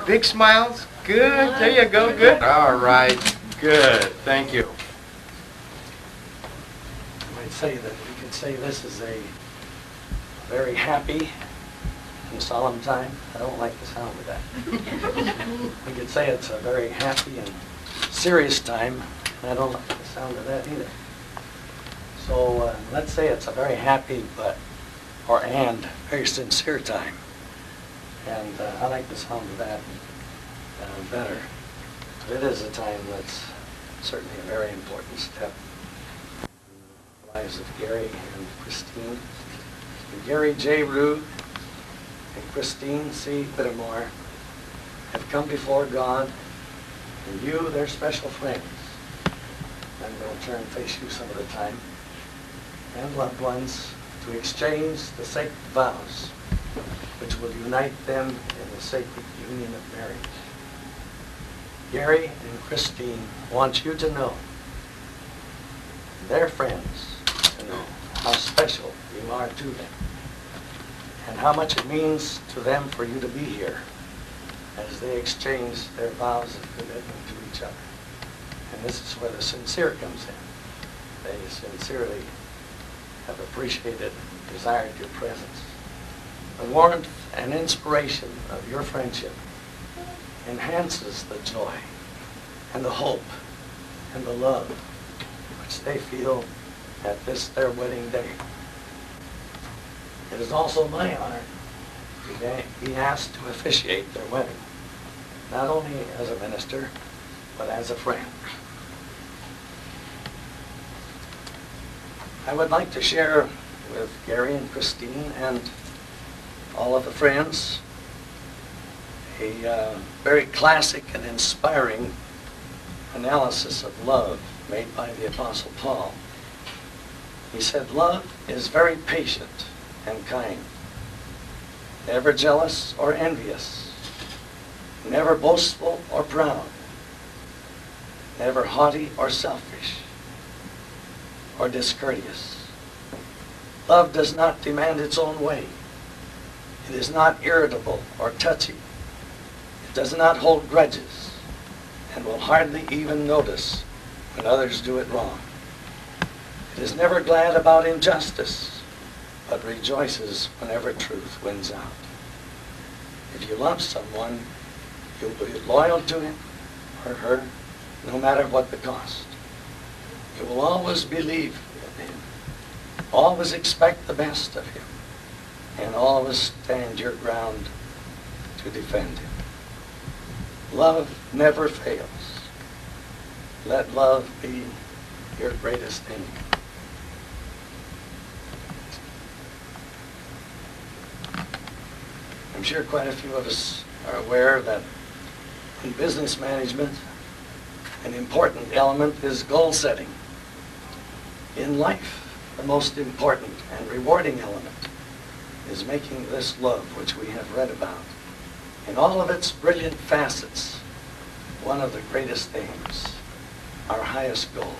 Big smiles. Good. There you go. Good. All right. Good. Thank you. I might say that we could say this is a very happy and solemn time. I don't like the sound of that. We could say it's a very happy and serious time. And I don't like the sound of that either. So let's say it's a very happy and very sincere time. And I like the sound of that better. But it is a time that's certainly a very important step in the lives of Gary and Christine. And Gary J. Rood and Christine C. Whittemore have come before God, and you, their special friends. I'm going to turn and face you some of the time, and loved ones, to exchange the sacred vows which will unite them in the sacred union of marriage. Gary and Christine want you to know, their friends to know, how special you are to them and how much it means to them for you to be here as they exchange their vows of commitment to each other. And this is where the sincere comes in. They sincerely have appreciated and desired your presence. The warmth and inspiration of your friendship enhances the joy and the hope and the love which they feel at this their wedding day. It is also my honor to be asked to officiate their wedding, not only as a minister, but as a friend. I would like to share with Gary and Christine and all of the friends a very classic and inspiring analysis of love made by the Apostle Paul. He said, "Love is very patient and kind, never jealous or envious, never boastful or proud, never haughty or selfish or discourteous. Love does not demand its own way. It is not irritable or touchy. It does not hold grudges and will hardly even notice when others do it wrong. It is never glad about injustice, but rejoices whenever truth wins out. If you love someone, you'll be loyal to him or her, no matter what the cost. You will always believe in him, always expect the best of him, and always stand your ground to defend him. Love never fails. Let love be your greatest aim." I'm sure quite a few of us are aware that in business management, an important element is goal setting. In life, the most important and rewarding element is making this love which we have read about, in all of its brilliant facets, one of the greatest aims, our highest goal.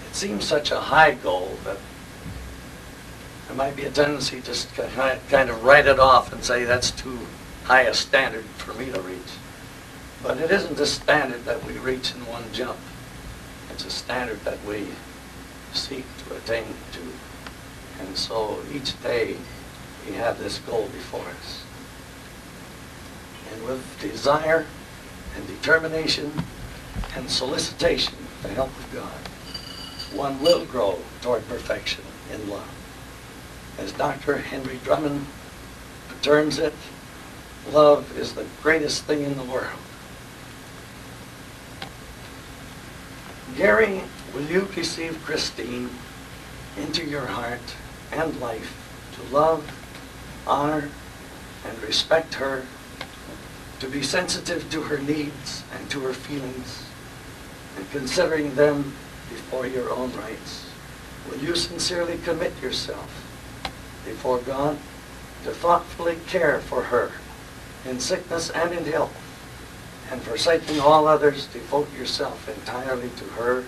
It seems such a high goal that there might be a tendency just to kind of write it off and say that's too high a standard for me to reach. But it isn't a standard that we reach in one jump. It's a standard that we seek to attain to. And so each day we have this goal before us. And with desire and determination and solicitation, with the help of God, one will grow toward perfection in love. As Dr. Henry Drummond terms it, love is the greatest thing in the world. Gary, will you receive Christine into your heart and life to love, honor, and respect her, to be sensitive to her needs and to her feelings, and considering them before your own rights? Will you sincerely commit yourself before God to thoughtfully care for her in sickness and in health, and forsaking all others, devote yourself entirely to her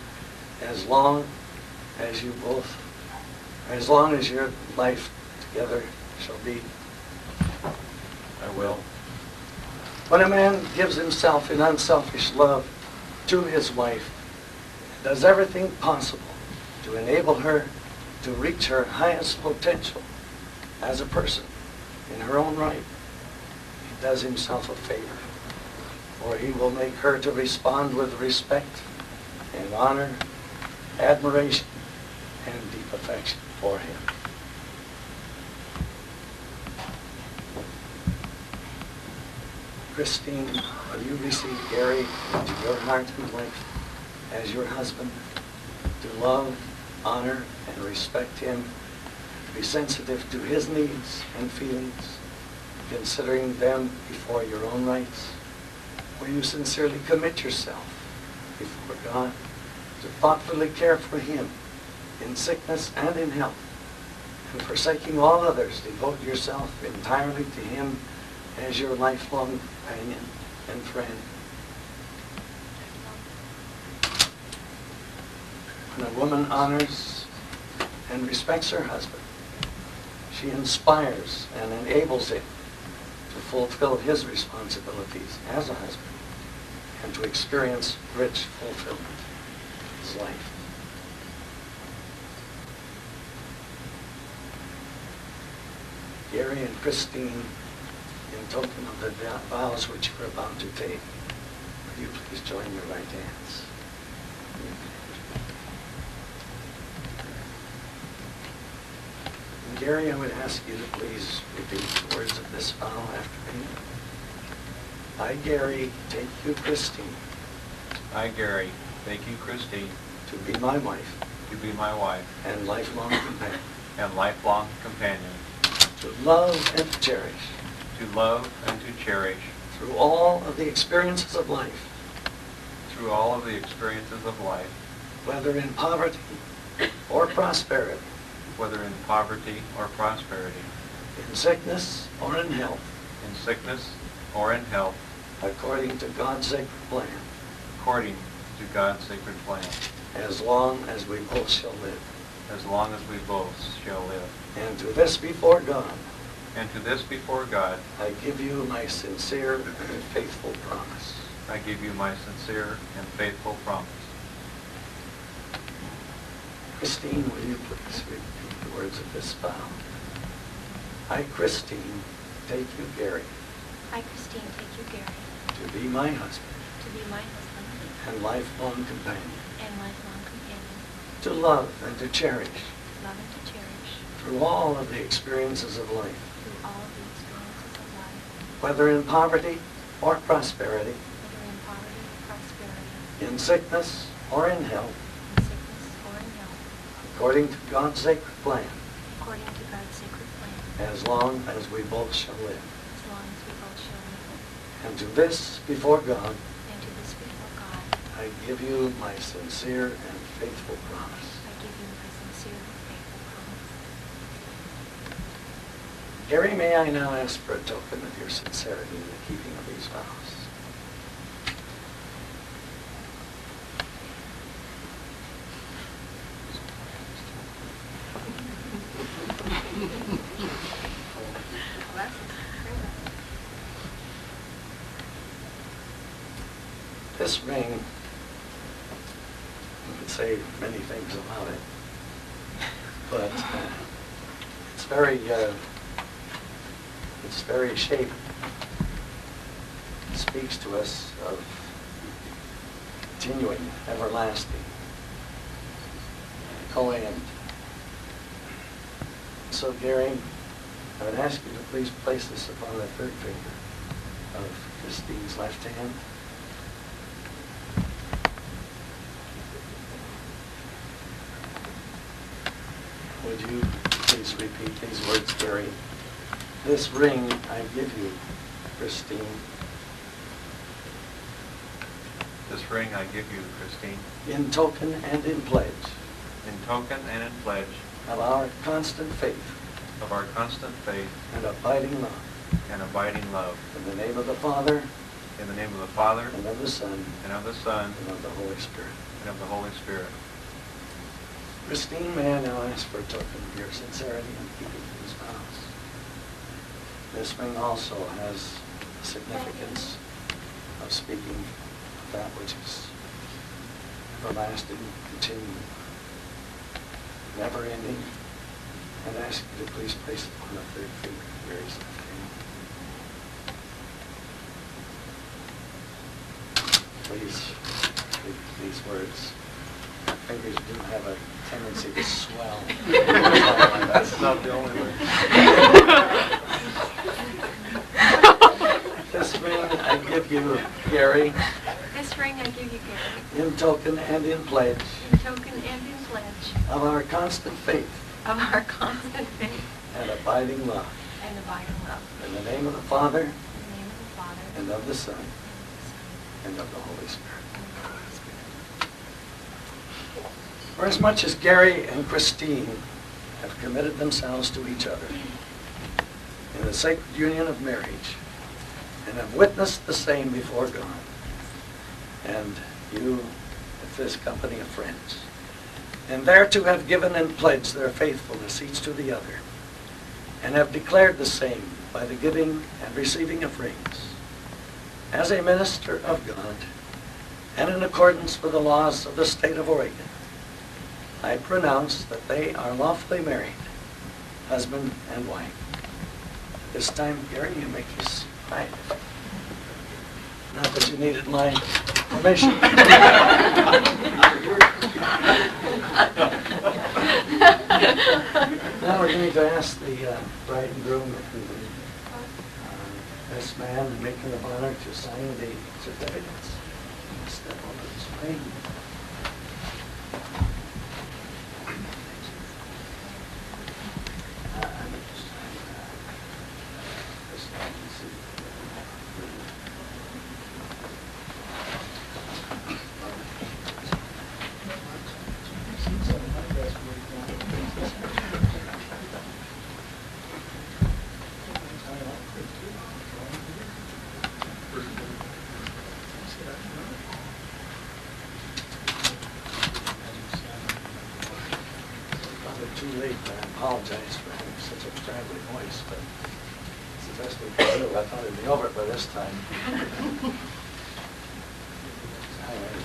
as long as your life together shall be? I will. When a man gives himself in unselfish love to his wife, does everything possible to enable her to reach her highest potential as a person in her own right, he does himself a favor, for he will make her to respond with respect and honor, admiration, and deep affection for him. Christine, will you receive Gary into your heart and life as your husband, to love, honor, and respect him, to be sensitive to his needs and feelings, considering them before your own rights? Will you sincerely commit yourself before God to thoughtfully care for him in sickness and in health, and forsaking all others, devote yourself entirely to him as your lifelong companion and friend? When a woman honors and respects her husband, she inspires and enables him to fulfill his responsibilities as a husband and to experience rich fulfillment in his life. Gary and Christine, in token of the vows which you are about to take, will you please join your right hands? And Gary, I would ask you to please repeat the words of this vow after me. I, Gary, take you, Christine, I, Gary, take you, Christine, to be my wife to be my wife and lifelong companion, and lifelong companion, to love and to cherish to love and to cherish through all of the experiences of life, through all of the experiences of life, whether in poverty or prosperity, whether in poverty or prosperity, in sickness or in health, in sickness or in health, according to God's sacred plan, according to God's sacred plan, as long as we both shall live. as long as we both shall live. And to this before God, And to this before God, I give you my sincere and faithful promise. I give you my sincere and faithful promise. Christine, will you please repeat the words of this vow? I, Christine, take you, Gary, I, Christine, take you, Gary, to be my husband to be my husband and lifelong companion, and lifelong companion, to love and to cherish to love and to cherish through all of the experiences of life, through all of the experiences of life, whether in poverty or prosperity, whether in poverty or prosperity, in sickness or in health, in sickness or in health, according to God's sacred plan, according to God's sacred plan, as long as we both shall live. as long as we both shall live. And to this before God, And to this before God, I give you my sincere and faithful promise. I give you my sincere and faithful promise. Gary, may I now ask for a token of your sincerity in the keeping of these vows? This ring, you could say many things about it, but it's very shaped. It speaks to us of continuing, everlasting, co-end. So, Gary, I would ask you to please place this upon the third finger of Christine's left hand. Would you please repeat these words, Gary? This ring I give you, Christine, This ring I give you, Christine, in token and in pledge in token and in pledge of our constant faith of our constant faith and abiding love. and abiding love. In the name of the Father, In the name of the Father, and of the Son, and of the Son, and of the Holy Spirit. and of the Holy Spirit. Christine, may I now ask for a token of your sincerity in keeping these vows? This ring also has significance of speaking of that which is everlasting, continuing, never-ending, and ask you to please place upon the third finger Mary's left hand. Please read these words. Our fingers do have a tendency to swell. That's not the only way. This ring I give you, Gary, This ring I give you, Gary, in token and in pledge in token and in pledge of our constant faith of our constant faith and abiding love. and abiding love. In the name of the Father, In the name of the Father, and of the Son, and and of the Holy Spirit. of the Holy Spirit. For as much as Gary and Christine have committed themselves to each other in the sacred union of marriage and have witnessed the same before God, and you with this company of friends, and thereto have given and pledged their faithfulness each to the other, and have declared the same by the giving and receiving of rings, as a minister of God, and in accordance with the laws of the state of Oregon, I pronounce that they are lawfully married, husband and wife. This time, Gary, you make this right. Not that you needed my permission. Now we're going to ask the bride and groom and the best man and matron of honor to sign the certificates. Step over this way. Too late, I apologize for having such a traveling voice, but it's the best we can do. I thought it'd be over by this time. All right.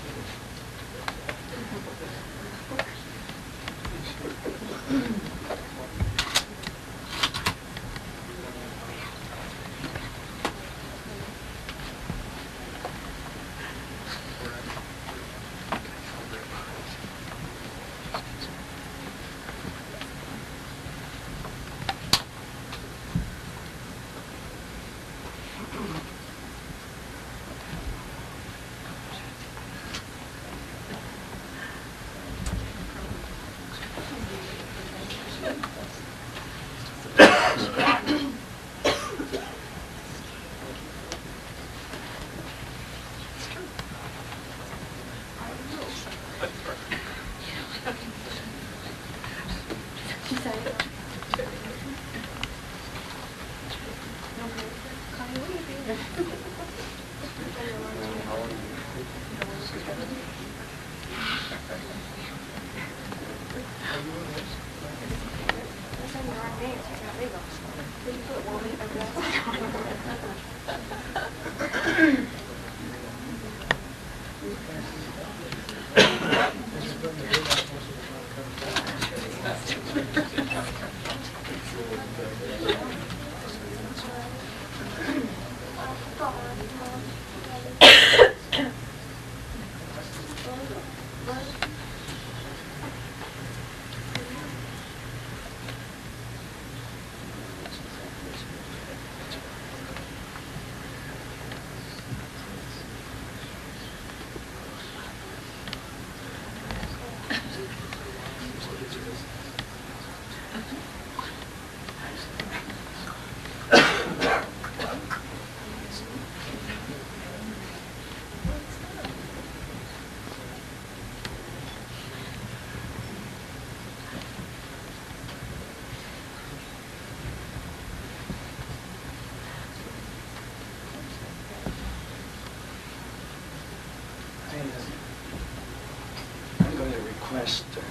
I'm going to request, Gary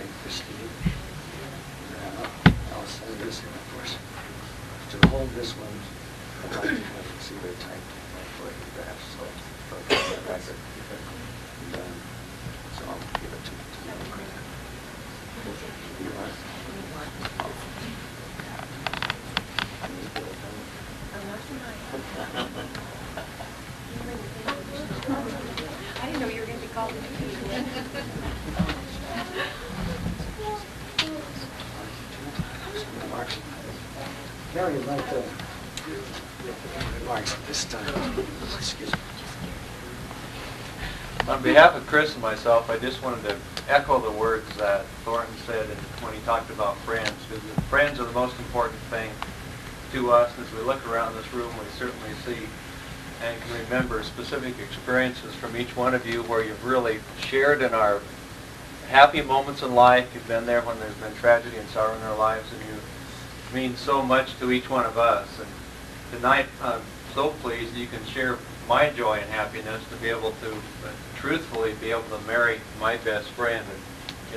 and Christine, I'll send this in, of course, to hold this one. I'd like to have it see very tight. photographs, so for the record. And, so I'll give it to you. You want it? I didn't know you were going to be called Mary would like to make remarks at this time. Excuse me. On behalf of Chris and myself, I just wanted to echo the words that Thornton said when he talked about friends, because friends are the most important thing to us. As we look around this room, we certainly see and can remember specific experiences from each one of you where you've really shared in our happy moments in life. You've been there when there's been tragedy and sorrow in our lives, and you mean so much to each one of us. And tonight, I'm so pleased that you can share my joy and happiness to be able to truthfully be able to marry my best friend. And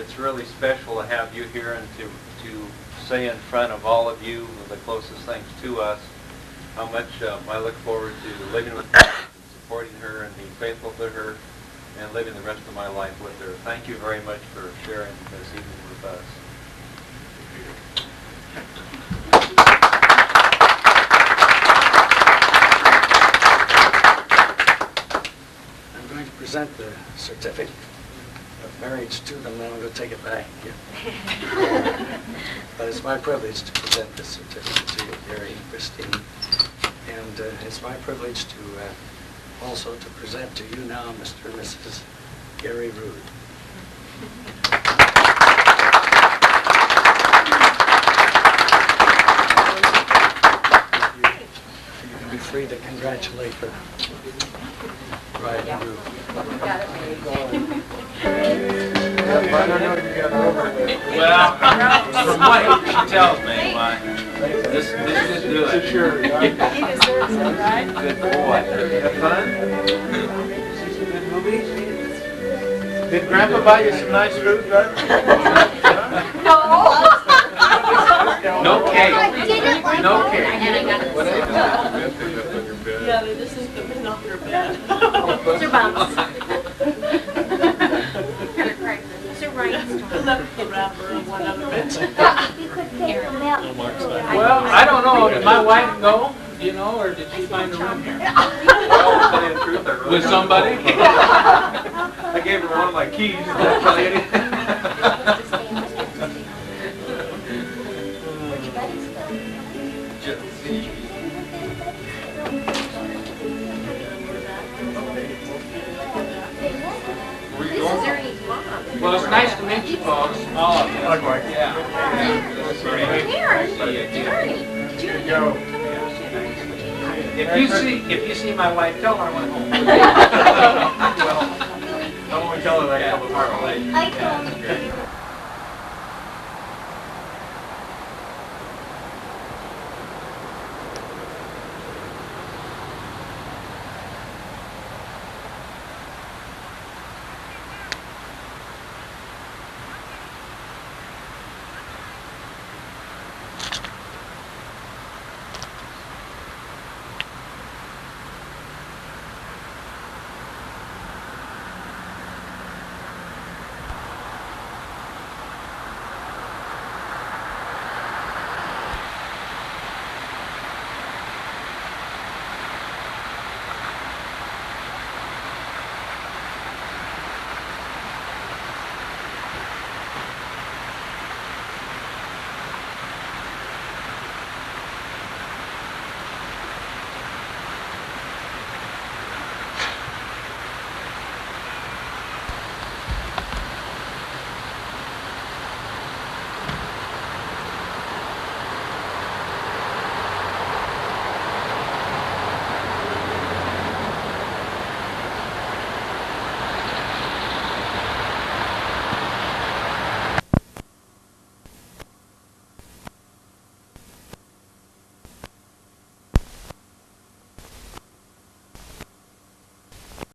it's really special to have you here and to say in front of all of you, the closest things to us, how much I look forward to living with her, supporting her, and being faithful to her, and living the rest of my life with her. Thank you very much for sharing this evening with us. I'm going to present the certificate of marriage to them, then I'm going to take it back. But it's my privilege to present this certificate to you, Gary and Christine. And it's my privilege to also to present to you now Mr. and Mrs. Gary Rood. You can be free to congratulate the bride and groom. Well, from what she tells me, why, this should do it. He deserves it, right? Good boy. Have fun? Good movie? Did Grandpa buy you some nice food, bud? No cake. No cake. Yeah, they just think the men off your bed. Those are bumps. Those are rhinestones. Left the wrapper on one other bed. Well, I don't know. Did my wife go? Do you know, or did she find a room here? Well, to tell you the truth, I really With don't somebody? know. I gave her one of my keys. Did I tell you anything? Is there any mom? Well, it's nice to meet you folks. All of you. Likewise. Yeah. Here, Jerry. Go. If you see my wife, tell her I went home. Well, I won't tell her that I have a part of life.